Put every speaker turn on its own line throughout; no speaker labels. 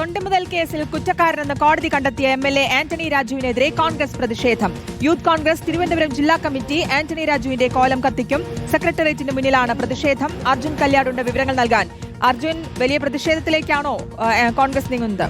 തൊണ്ടിമുതൽ കേസിൽ കുറ്റക്കാരനെന്ന് കോടതി കണ്ടെത്തിയ എംഎൽഎ ആന്റണി രാജുവിനെതിരെ കോൺഗ്രസ് പ്രതിഷേധം. യൂത്ത് കോൺഗ്രസ് തിരുവനന്തപുരം ജില്ലാ കമ്മിറ്റി ആന്റണി രാജുവിന്റെ കോലം കത്തിക്കും. സെക്രട്ടേറിയറ്റിന് മുന്നിലാണ് പ്രതിഷേധം. അർജുൻ കല്യാടുണ്ട് വിവരങ്ങൾ നൽകാൻ. അർജുൻ, വലിയ പ്രതിഷേധത്തിലേക്കാണോ കോൺഗ്രസ് നീങ്ങുന്നത്?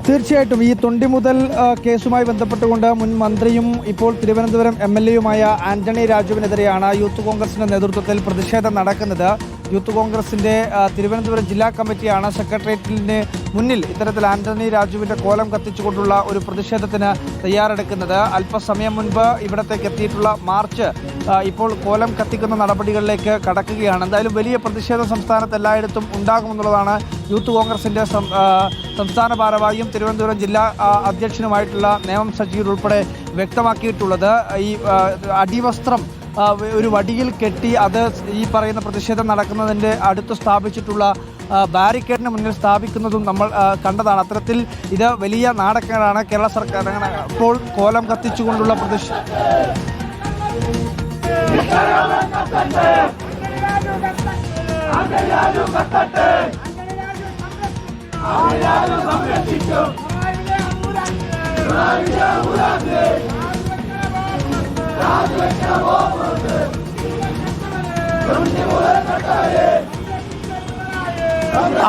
തീർച്ചയായിട്ടും ഈ തൊണ്ടിമുതൽ കേസുമായി ബന്ധപ്പെട്ടുകൊണ്ട് മുൻ മന്ത്രിയും ഇപ്പോൾ തിരുവനന്തപുരം എംഎൽഎയുമായ ആന്റണി രാജുവിനെതിരെയാണ് യൂത്ത് കോൺഗ്രസിന്റെ നേതൃത്വത്തിൽ പ്രതിഷേധം നടക്കുന്നത്. യൂത്ത് കോൺഗ്രസിന്റെ തിരുവനന്തപുരം ജില്ലാ കമ്മിറ്റിയാണ് സെക്രട്ടേറിയറ്റിന് മുന്നിൽ ഇത്തരത്തിൽ ആന്റണി രാജുവിന്റെ കോലം കത്തിച്ചുകൊണ്ടുള്ള ഒരു പ്രതിഷേധത്തിന് തയ്യാറെടുക്കുന്നത്. അല്പസമയം മുൻപ് ഇവിടത്തേക്ക് എത്തിയിട്ടുള്ള മാർച്ച് ഇപ്പോൾ കോലം കത്തിക്കുന്ന നടപടികളിലേക്ക് കടക്കുകയാണ്. എന്തായാലും വലിയ പ്രതിഷേധം സംസ്ഥാനത്ത് എല്ലായിടത്തും ഉണ്ടാകുമെന്നുള്ളതാണ് യൂത്ത് കോൺഗ്രസിന്റെ സംസ്ഥാന ഭാരവാഹിയും തിരുവനന്തപുരം ജില്ലാ അധ്യക്ഷനുമായിട്ടുള്ള നേമം സജീർ ഉൾപ്പെടെ വ്യക്തമാക്കിയിട്ടുള്ളത്. ഈ അടിവസ്ത്രം ഒരു വടിയിൽ കെട്ടി അത് ഈ പറയുന്ന പ്രതിഷേധം നടക്കുന്നതിൻ്റെ അടുത്ത് സ്ഥാപിച്ചിട്ടുള്ള ബാരിക്കേഡിന് മുന്നിൽ സ്ഥാപിക്കുന്നതും നമ്മൾ കണ്ടതാണ്. അത്തരത്തിൽ ഇത് വലിയ നാടകങ്ങളാണ്. കേരള സർക്കാർ ഇപ്പോൾ കോലം കത്തിച്ചുകൊണ്ടുള്ള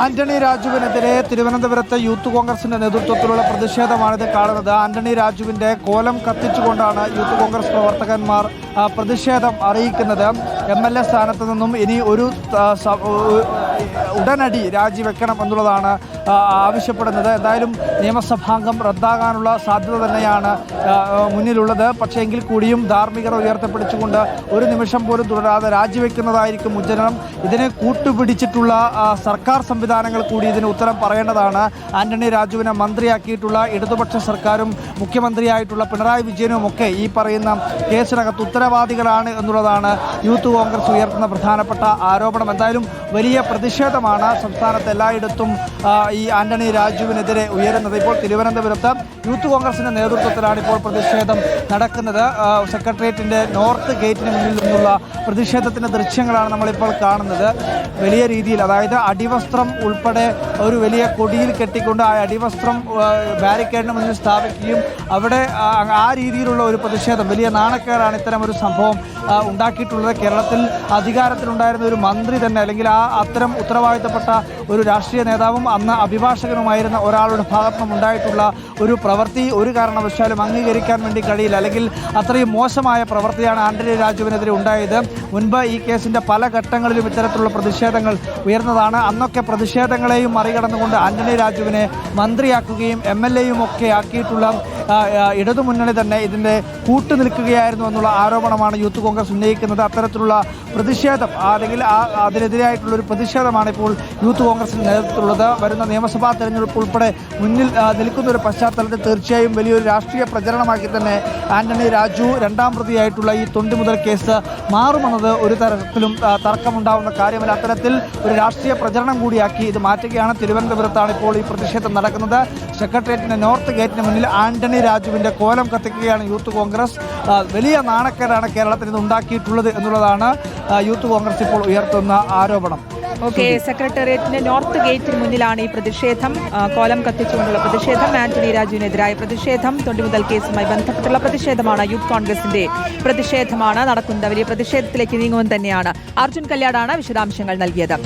ആന്റണി രാജുവിനെതിരെ തിരുവനന്തപുരത്തെ യൂത്ത് കോൺഗ്രസിന്റെ നേതൃത്വത്തിലുള്ള പ്രതിഷേധമാണിത് കാണുന്നത്. ആന്റണി രാജുവിന്റെ കോലം കത്തിച്ചുകൊണ്ടാണ് യൂത്ത് കോൺഗ്രസ് പ്രവർത്തകന്മാർ പ്രതിഷേധം അറിയിക്കുന്നത്. എംഎൽഎ സ്ഥാനത്ത് നിന്നും ഇനി ഉടനടി രാജിവെക്കണം എന്നുള്ളതാണ് ആവശ്യപ്പെടുന്നത്. എന്തായാലും നിയമസഭാംഗം റദ്ദാകാനുള്ള സാധ്യത തന്നെയാണ് മുന്നിലുള്ളത്. പക്ഷേ എങ്കിൽ കൂടിയും ധാർമ്മികത ഉയർത്തിപ്പിടിച്ചുകൊണ്ട് ഒരു നിമിഷം പോലും തുടരാതെ രാജിവെക്കുന്നതായിരിക്കും ഉചിതം. ഇതിനെ കൂട്ടുപിടിച്ചിട്ടുള്ള സർക്കാർ സംവിധാനങ്ങൾ കൂടി ഇതിന് ഉത്തരം പറയേണ്ടതാണ്. ആന്റണി രാജുവിനെ മന്ത്രിയാക്കിയിട്ടുള്ള ഇടതുപക്ഷ സർക്കാരും മുഖ്യമന്ത്രിയായിട്ടുള്ള പിണറായി വിജയനും ഒക്കെ ഈ പറയുന്ന കേസിനകത്ത് ഉത്തരവാദികളാണ് എന്നുള്ളതാണ് യൂത്ത് കോൺഗ്രസ് ഉയർത്തുന്ന പ്രധാനപ്പെട്ട ആരോപണം. എന്തായാലും വലിയ പ്രതിഷേധമാണ് സംസ്ഥാനത്ത് എല്ലായിടത്തും ഈ ആന്റണി രാജുവിനെതിരെ ഉയരുന്നത്. ഇപ്പോൾ തിരുവനന്തപുരത്ത് യൂത്ത് കോൺഗ്രസിന്റെ നേതൃത്വത്തിലാണ് ഇപ്പോൾ പ്രതിഷേധം നടക്കുന്നത്. സെക്രട്ടേറിയറ്റിന്റെ നോർത്ത് ഗേറ്റിന് മുന്നിൽ നിന്നുള്ള പ്രതിഷേധത്തിന്റെ ദൃശ്യങ്ങളാണ് നമ്മളിപ്പോൾ കാണുന്നത്. വലിയ രീതിയിൽ, അതായത് അടിവസ്ത്രം ഉൾപ്പെടെ ഒരു വലിയ കൊടിയിൽ കെട്ടിക്കൊണ്ട് ആ അടിവസ്ത്രം ബാരിക്കേഡിന് മുന്നിൽ സ്ഥാപിക്കുകയും അവിടെ ആ രീതിയിലുള്ള ഒരു പ്രതിഷേധം, വലിയ നാണക്കേടാണ് ഇത്തരമൊരു സംഭവം ഉണ്ടാക്കിയിട്ടുള്ളത്. കേരളത്തിൽ അധികാരത്തിലുണ്ടായിരുന്ന ഒരു മന്ത്രി തന്നെ, അല്ലെങ്കിൽ അത്തരം ഉത്തരവാദിത്തപ്പെട്ട ഒരു രാഷ്ട്രീയ നേതാവും അന്ന് അഭിഭാഷകനുമായിരുന്ന ഒരാളുടെ ഭാഗത്തുനിന്നും ഉണ്ടായിട്ടുള്ള ഒരു പ്രവൃത്തി ഒരു കാരണവശാലും അംഗീകരിക്കാൻ വേണ്ടി കഴിയില്ല. അല്ലെങ്കിൽ അത്രയും മോശമായ പ്രവൃത്തിയാണ് ആന്റണി രാജുവിനെതിരെ ഉണ്ടായത്. മുൻപ് ഈ കേസിന്റെ പല ഘട്ടങ്ങളിലും ഇത്തരത്തിലുള്ള പ്രതിഷേധങ്ങൾ ഉയർന്നതാണ്. അന്നൊക്കെ പ്രതിഷേധങ്ങളെയും മറികടന്നുകൊണ്ട് ആന്റണി രാജുവിനെ മന്ത്രിയാക്കുകയും എംഎൽഎയും ഒക്കെ ആക്കിയിട്ടുള്ള ഇടതുമുന്നണി തന്നെ ഇതിൻ്റെ കൂട്ടുനിൽക്കുകയായിരുന്നു എന്നുള്ള ആരോപണമാണ് യൂത്ത് കോൺഗ്രസ് ഉന്നയിക്കുന്നത്. അത്തരത്തിലുള്ള പ്രതിഷേധം, അല്ലെങ്കിൽ അതിനെതിരായിട്ടുള്ള ഒരു പ്രതിഷേധമാണ് ഇപ്പോൾ യൂത്ത് കോൺഗ്രസിൻ്റെ നേതൃത്വത്തിലുള്ളത്. വരുന്ന നിയമസഭാ തെരഞ്ഞെടുപ്പ് ഉൾപ്പെടെ മുന്നിൽ നിൽക്കുന്ന ഒരു പശ്ചാത്തലത്തിൽ തീർച്ചയായും വലിയൊരു രാഷ്ട്രീയ പ്രചരണമാക്കി തന്നെ ആന്റണി രാജു രണ്ടാം പ്രതിയായിട്ടുള്ള ഈ തൊണ്ടിമുതൽ കേസ് മാറുമെന്നത് ഒരു തരത്തിലും തർക്കമുണ്ടാവുന്ന കാര്യമല്ല. അത്തരത്തിൽ ഒരു രാഷ്ട്രീയ പ്രചരണം കൂടിയാക്കി ഇത് മാറ്റുകയാണ്. തിരുവനന്തപുരത്താണ് ഇപ്പോൾ ഈ പ്രതിഷേധം നടക്കുന്നത്. സെക്രട്ടേറിയറ്റിന്റെ നോർത്ത് ഗേറ്റിന് മുന്നിൽ ആന്റണി രാജുവിന്റെ കോലം കത്തിക്കുകയാണ് യൂത്ത് കോൺഗ്രസ്. വലിയ നാണക്കേടാണ് കേരളത്തിൽ ഇത് ഉണ്ടാക്കിയിട്ടുള്ളത് എന്നുള്ളതാണ് യൂത്ത് കോൺഗ്രസ് ഇപ്പോൾ ഉയർത്തുന്ന ആരോപണം.
ഓക്കെ, സെക്രട്ടേറിയറ്റിന്റെ നോർത്ത് ഗേറ്റിന് മുന്നിലാണ് ഈ പ്രതിഷേധം, കോലം കത്തിച്ചുകൊണ്ടുള്ള പ്രതിഷേധം, ആന്റണി രാജുവിനെതിരായ പ്രതിഷേധം, തൊണ്ടിമുതൽ കേസുമായി ബന്ധപ്പെട്ടുള്ള പ്രതിഷേധമാണ്. യൂത്ത് കോൺഗ്രസിന്റെ പ്രതിഷേധമാണ് നടക്കുന്നത്. വലിയ പ്രതിഷേധത്തിലേക്ക് നീങ്ങുമെന്ന് തന്നെയാണ്. അർജുൻ കല്യാടാണ് വിശദാംശങ്ങൾ നൽകിയത്.